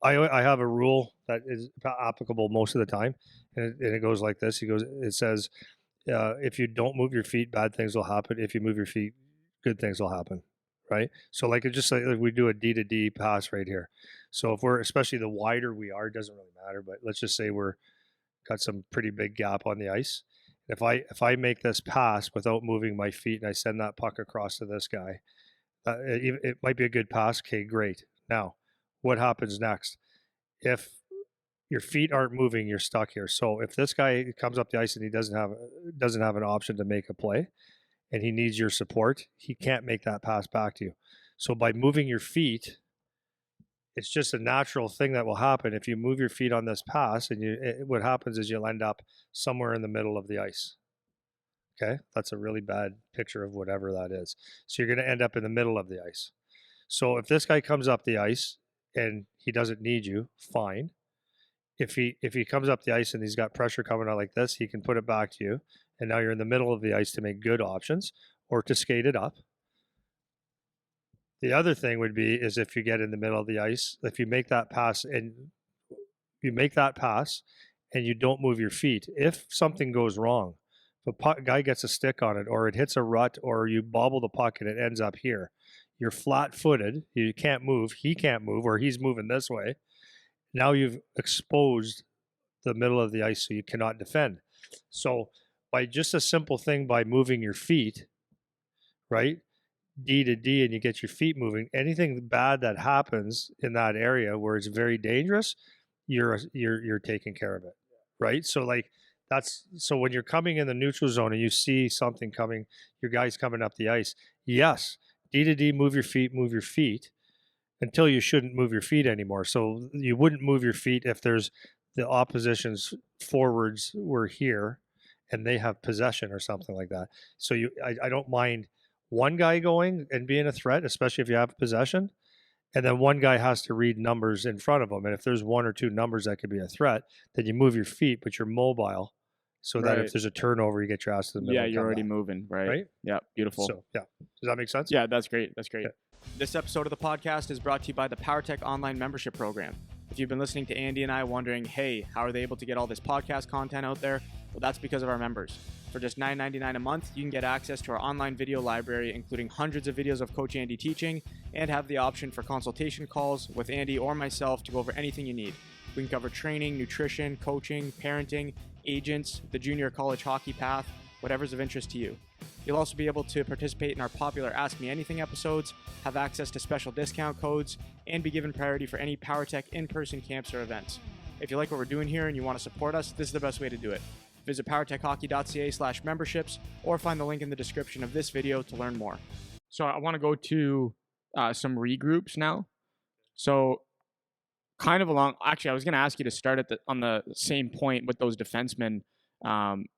I have a rule that is applicable most of the time, and it goes like this. It says, if you don't move your feet, bad things will happen. If you move your feet, good things will happen. Right. So like it just like we do a D to D pass right here. So if we're, especially the wider we are, it doesn't really matter. But let's just say we're got some pretty big gap on the ice. If I make this pass without moving my feet and I send that puck across to this guy, it might be a good pass. Okay, great. Now, what happens next? If your feet aren't moving, you're stuck here. So if this guy comes up the ice and he doesn't have an option to make a play, and he needs your support, he can't make that pass back to you. So by moving your feet, it's just a natural thing that will happen if you move your feet on this pass, and what happens is you'll end up somewhere in the middle of the ice. Okay, that's a really bad picture of whatever that is. So you're going to end up in the middle of the ice. So if this guy comes up the ice and he doesn't need you, fine. If he comes up the ice and he's got pressure coming out like this, he can put it back to you, and now you're in the middle of the ice to make good options or to skate it up. The other thing would be is if you get in the middle of the ice, if you make that pass and you don't move your feet, if something goes wrong, if a guy gets a stick on it or it hits a rut or you bobble the puck and it ends up here, you're flat-footed, you can't move, he can't move, or he's moving this way. Now you've exposed the middle of the ice so you cannot defend. So by just a simple thing, by moving your feet, right, D to D, and you get your feet moving, anything bad that happens in that area where it's very dangerous, you're taking care of it, right? So like so when you're coming in the neutral zone and you see something coming, your guy's coming up the ice, yes, D to D, move your feet until you shouldn't move your feet anymore. So you wouldn't move your feet if there's the opposition's forwards were here and they have possession or something like that. So I don't mind one guy going and being a threat, especially if you have possession, and then one guy has to read numbers in front of them. And if there's one or two numbers that could be a threat, then you move your feet, but you're mobile, so that if there's a turnover, you get your ass to the middle. Yeah, you're already moving, right? Yeah, beautiful. So yeah, does that make sense? Yeah, that's great. That's great. Okay. This episode of the podcast is brought to you by the PowerTech online membership program. If you've been listening to Andy and I wondering, hey, how are they able to get all this podcast content out there? Well, that's because of our members. For just $9.99 a month, you can get access to our online video library, including hundreds of videos of Coach Andy teaching, and have the option for consultation calls with Andy or myself to go over anything you need. We can cover training, nutrition, coaching, parenting, agents, the junior college hockey path, whatever's of interest to you. You'll also be able to participate in our popular Ask Me Anything episodes, have access to special discount codes, and be given priority for any PowerTech in-person camps or events. If you like what we're doing here and you want to support us, this is the best way to do it. Visit powertechhockey.ca/memberships or find the link in the description of this video to learn more. So I want to go to some regroups now. So kind of actually, I was going to ask you to start on the same point with those defensemen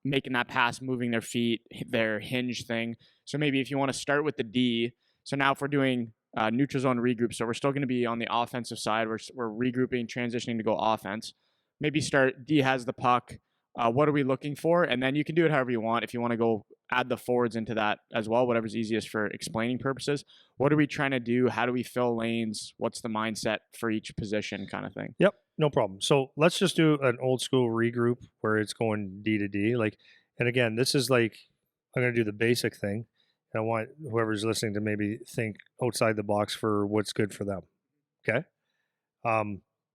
making that pass, moving their feet, their hinge thing. So maybe if you want to start with the D. So now if we're doing neutral zone regroup, so we're still going to be on the offensive side. We're regrouping, transitioning to go offense. Maybe start, D has the puck. What are we looking for? And then you can do it however you want. If you want to go add the forwards into that as well, whatever's easiest for explaining purposes. What are we trying to do? How do we fill lanes? What's the mindset for each position kind of thing? Yep, no problem. So let's just do an old school regroup where it's going D to D. And again, this is like, I'm going to do the basic thing. And I want whoever's listening to maybe think outside the box for what's good for them. Okay.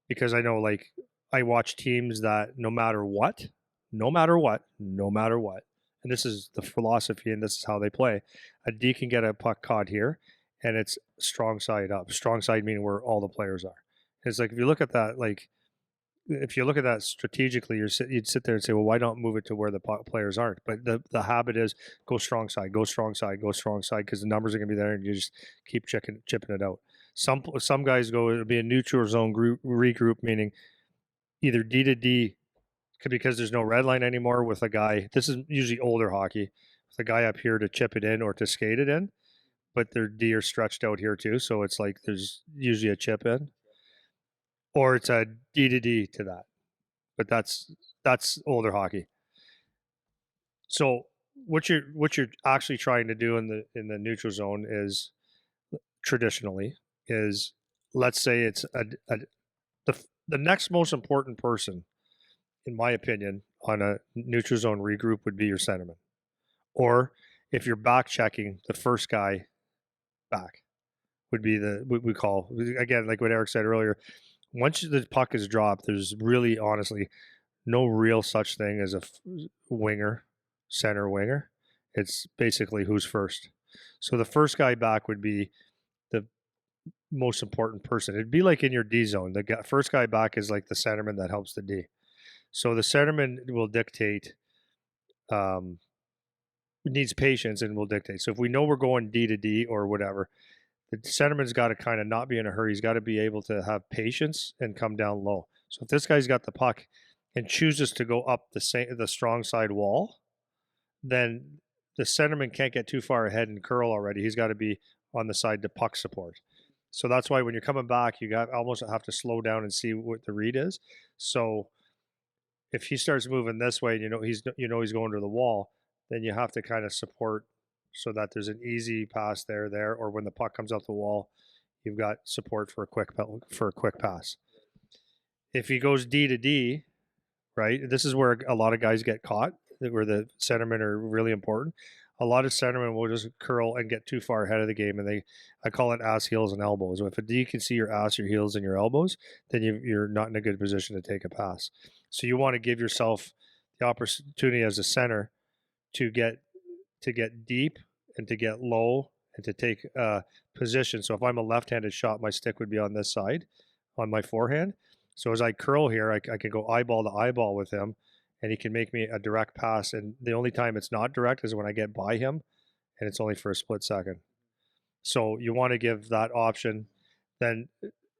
Because I know I watch teams that no matter what, and this is the philosophy and this is how they play. A D can get a puck caught here and it's strong side up. Strong side meaning where all the players are. It's like if you look at that strategically, you'd sit there and say, well, why not move it to where the players aren't? But the habit is go strong side, because the numbers are going to be there and you just keep chipping it out. Some guys go, it'll be a neutral zone regroup, meaning either D to D, because there's no red line anymore with a guy. This is usually older hockey, with a guy up here to chip it in or to skate it in, but their D are stretched out here too. So it's like there's usually a chip in. Or it's a D to D to that, but that's older hockey. So what you're actually trying to do in the neutral zone is traditionally let's say it's the next most important person, in my opinion, on a neutral zone regroup would be your centerman. Or if you're back checking, the first guy back would be what we call, again, like what Eric said earlier. Once the puck is dropped, there's really honestly no real such thing as a winger, center winger. It's basically who's first. So the first guy back would be the most important person. It'd be like in your D zone. The first guy back is like the centerman that helps the D. So the centerman will dictate, um, needs patience and will dictate. So if we know we're going D to D or whatever, the centerman's got to kind of not be in a hurry. He's got to be able to have patience and come down low. So if this guy's got the puck and chooses to go up the strong side wall, then the centerman can't get too far ahead and curl already. He's got to be on the side to puck support. So that's why when you're coming back, you got almost have to slow down and see what the read is. So if he starts moving this way, and he's going to the wall, then you have to kind of support so that there's an easy pass there, or when the puck comes out the wall, you've got support for a quick pass. If he goes D to D, right? This is where a lot of guys get caught, where the centermen are really important. A lot of centermen will just curl and get too far ahead of the game, and I call it ass, heels, and elbows. If a D can see your ass, your heels, and your elbows, then you're not in a good position to take a pass. So you want to give yourself the opportunity as a center to get deep and to get low and to take position. So if I'm a left-handed shot, my stick would be on this side, on my forehand. So as I curl here, I can go eyeball to eyeball with him, and he can make me a direct pass. And the only time it's not direct is when I get by him, and it's only for a split second. So you want to give that option. Then,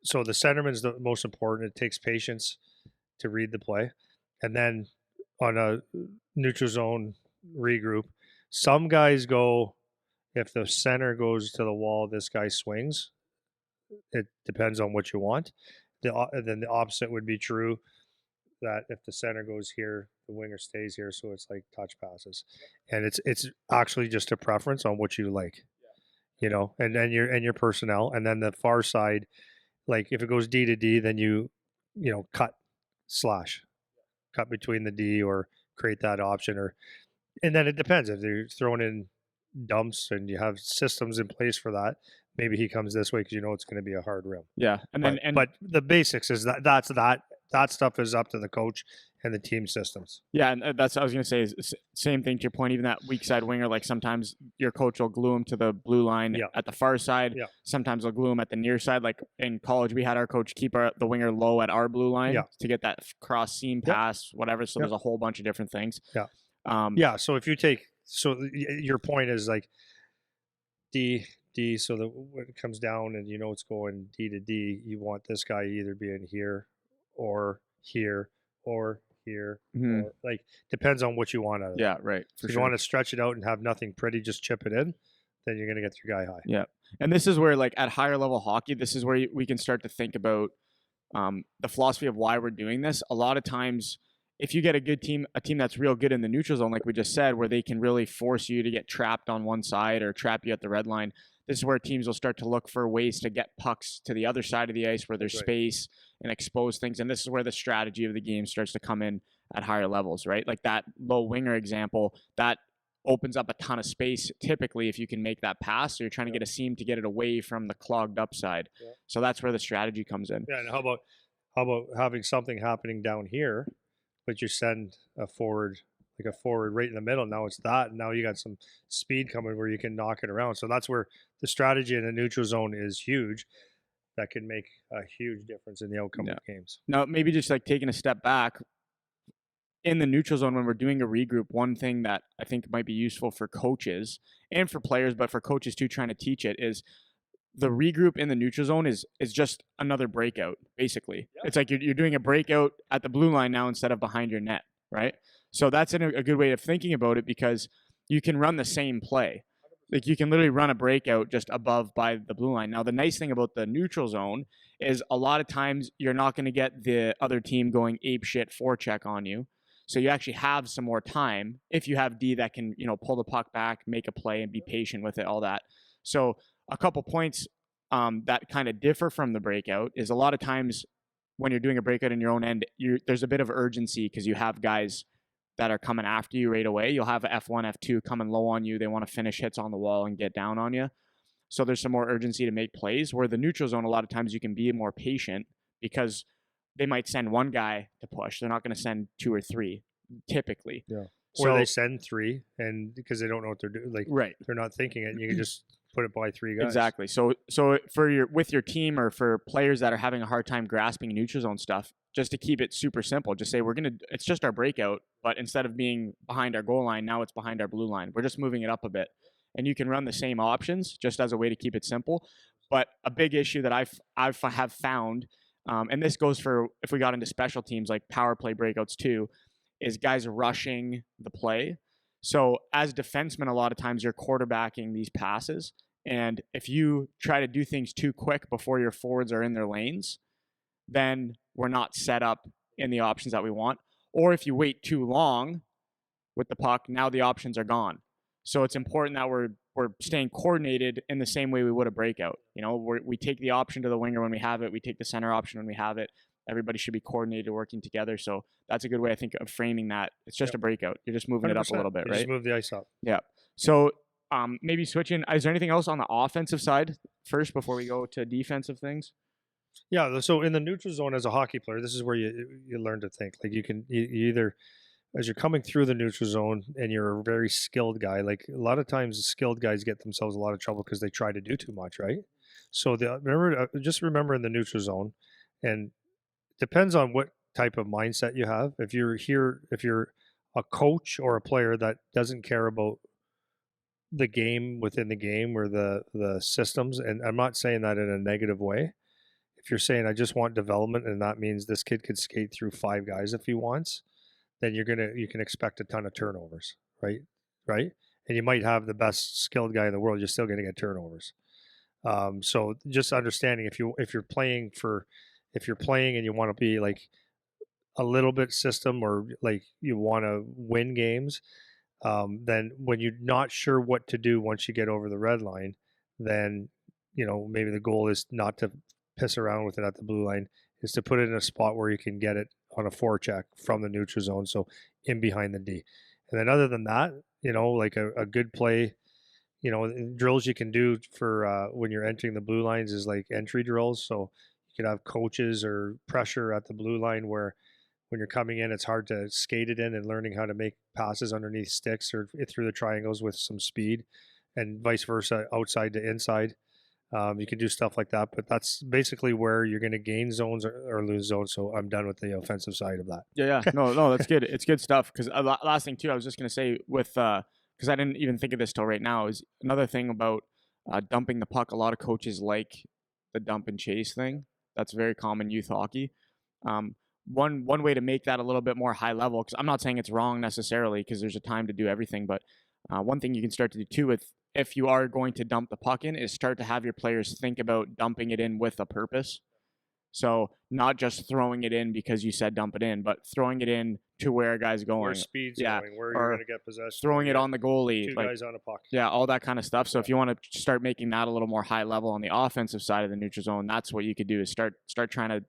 so the centerman's the most important. It takes patience to read the play. And then on a neutral zone regroup, some guys go, if the center goes to the wall, this guy swings. It depends on what you want. Then the opposite would be true, that if the center goes here, the winger stays here. So it's like touch passes, and it's actually just a preference on what you like, and then your personnel. And then the far side, like if it goes D to D, then you cut between the D, or create that option, and then it depends if they're throwing in dumps and you have systems in place for that. Maybe he comes this way because it's going to be a hard rim. Yeah, but the basics is that stuff is up to the coach and the team systems. Yeah, and that's what I was going to say. Is same thing to your point. Even that weak side winger, like sometimes your coach will glue him to the blue line at the far side. Yeah. Sometimes they'll glue him at the near side. Like in college, we had our coach keep the winger low at our blue line to get that cross seam pass, whatever. So there's a whole bunch of different things. Yeah. So if you take, your point is like D. So that when it comes down and it's going D to D, you want this guy either being here or here or here, or like depends on what you want out of it. Yeah, right. If you want to stretch it out and have nothing pretty, just chip it in, then you're going to get your guy high. Yeah, and this is where, like, at higher level hockey, this is where we can start to think about the philosophy of why we're doing this. A lot of times, if you get a team that's real good in the neutral zone, like we just said, where they can really force you to get trapped on one side or trap you at the red line, this is where teams will start to look for ways to get pucks to the other side of the ice where there's space and expose things. And this is where the strategy of the game starts to come in at higher levels, right? Like that low winger example, that opens up a ton of space typically if you can make that pass. So you're trying to get a seam to get it away from the clogged up side. Yeah. So that's where the strategy comes in. Yeah, and how about having something happening down here, but you send a forward right in the middle. Now it's that, and now you got some speed coming where you can knock it around. So that's where the strategy in the neutral zone is huge. That can make a huge difference in the outcome of games. Now, maybe just like taking a step back, in the neutral zone when we're doing a regroup, one thing that I think might be useful for coaches and for players, but for coaches too, trying to teach it, is the regroup in the neutral zone is just another breakout, basically. Yeah. It's like you're doing a breakout at the blue line now instead of behind your net, right? So that's a good way of thinking about it, because you can run the same play. Like you can literally run a breakout just above by the blue line. Now, the nice thing about the neutral zone is a lot of times you're not going to get the other team going ape shit forecheck on you. So you actually have some more time if you have D that can, pull the puck back, make a play, and be patient with it, all that. So a couple points that kind of differ from the breakout is a lot of times when you're doing a breakout in your own end, there's a bit of urgency because you have guys that are coming after you right away. You'll have F1, F2 coming low on you. They want to finish hits on the wall and get down on you. So there's some more urgency to make plays, where the neutral zone, a lot of times you can be more patient because they might send one guy to push. They're not going to send two or three typically. Yeah. Or So they send three, and because they don't know what they're doing, like right. they're not thinking it, and you can just put it by three guys. Exactly. So for your team, or for players that are having a hard time grasping neutral zone stuff, just to keep it super simple, just say it's just our breakout, but instead of being behind our goal line, now it's behind our blue line. We're just moving it up a bit. And you can run the same options just as a way to keep it simple. But a big issue that have found, and this goes for if we got into special teams like power play breakouts too, is guys rushing the play. So as defensemen, a lot of times you're quarterbacking these passes. And if you try to do things too quick before your forwards are in their lanes, then we're not set up in the options that we want. Or if you wait too long with the puck, now the options are gone. So it's important that we're staying coordinated in the same way we would a breakout. We take the option to the winger when we have it. We take the center option when we have it. Everybody should be coordinated, working together. So that's a good way, I think, of framing that. It's just a breakout. You're just moving it up a little bit, right? Just move the ice up. Yeah. So maybe switching. Is there anything else on the offensive side first before we go to defensive things? Yeah. So in the neutral zone as a hockey player, this is where you learn to think. Like you either, as you're coming through the neutral zone and you're a very skilled guy, like a lot of times skilled guys get themselves a lot of trouble because they try to do too much, right? So remember in the neutral zone, and depends on what type of mindset you have. If you're a coach or a player that doesn't care about the game within the game or the systems, and I'm not saying that in a negative way. If you're saying I just want development and that means this kid could skate through five guys if he wants, then you can expect a ton of turnovers, right? Right? And you might have the best skilled guy in the world, you're still going to get turnovers. So just understanding if you're playing and you want to be like a little bit system, or like you want to win games, then when you're not sure what to do once you get over the red line, then maybe the goal is not to piss around with it at the blue line, is to put it in a spot where you can get it on a forecheck from the neutral zone, so in behind the D. And then other than that, like a good play, drills you can do for when you're entering the blue lines is like entry drills. So you could have coaches or pressure at the blue line where when you're coming in, it's hard to skate it in, and learning how to make passes underneath sticks or through the triangles with some speed, and vice versa, outside to inside. You can do stuff like that, but that's basically where you're going to gain zones or lose zones. So I'm done with the offensive side of that. Yeah. No, that's good. It's good stuff. Because last thing too, I was just going to say with because I didn't even think of this till right now, is another thing about dumping the puck. A lot of coaches like the dump and chase thing. That's very common youth hockey. One way to make that a little bit more high level, because I'm not saying it's wrong necessarily, because there's a time to do everything, but one thing you can start to do too, if you are going to dump the puck in, is start to have your players think about dumping it in with a purpose. So not just throwing it in because you said dump it in, but throwing it in to where a guy's going. Where speed's going, where you're going to get possession. Throwing it on the goalie. Two guys on a puck. Yeah, all that kind of stuff. So if you want to start making that a little more high level on the offensive side of the neutral zone, that's what you could do, is start trying to,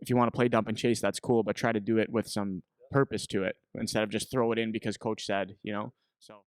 if you want to play dump and chase, that's cool, but try to do it with some purpose to it instead of just throw it in because coach said, So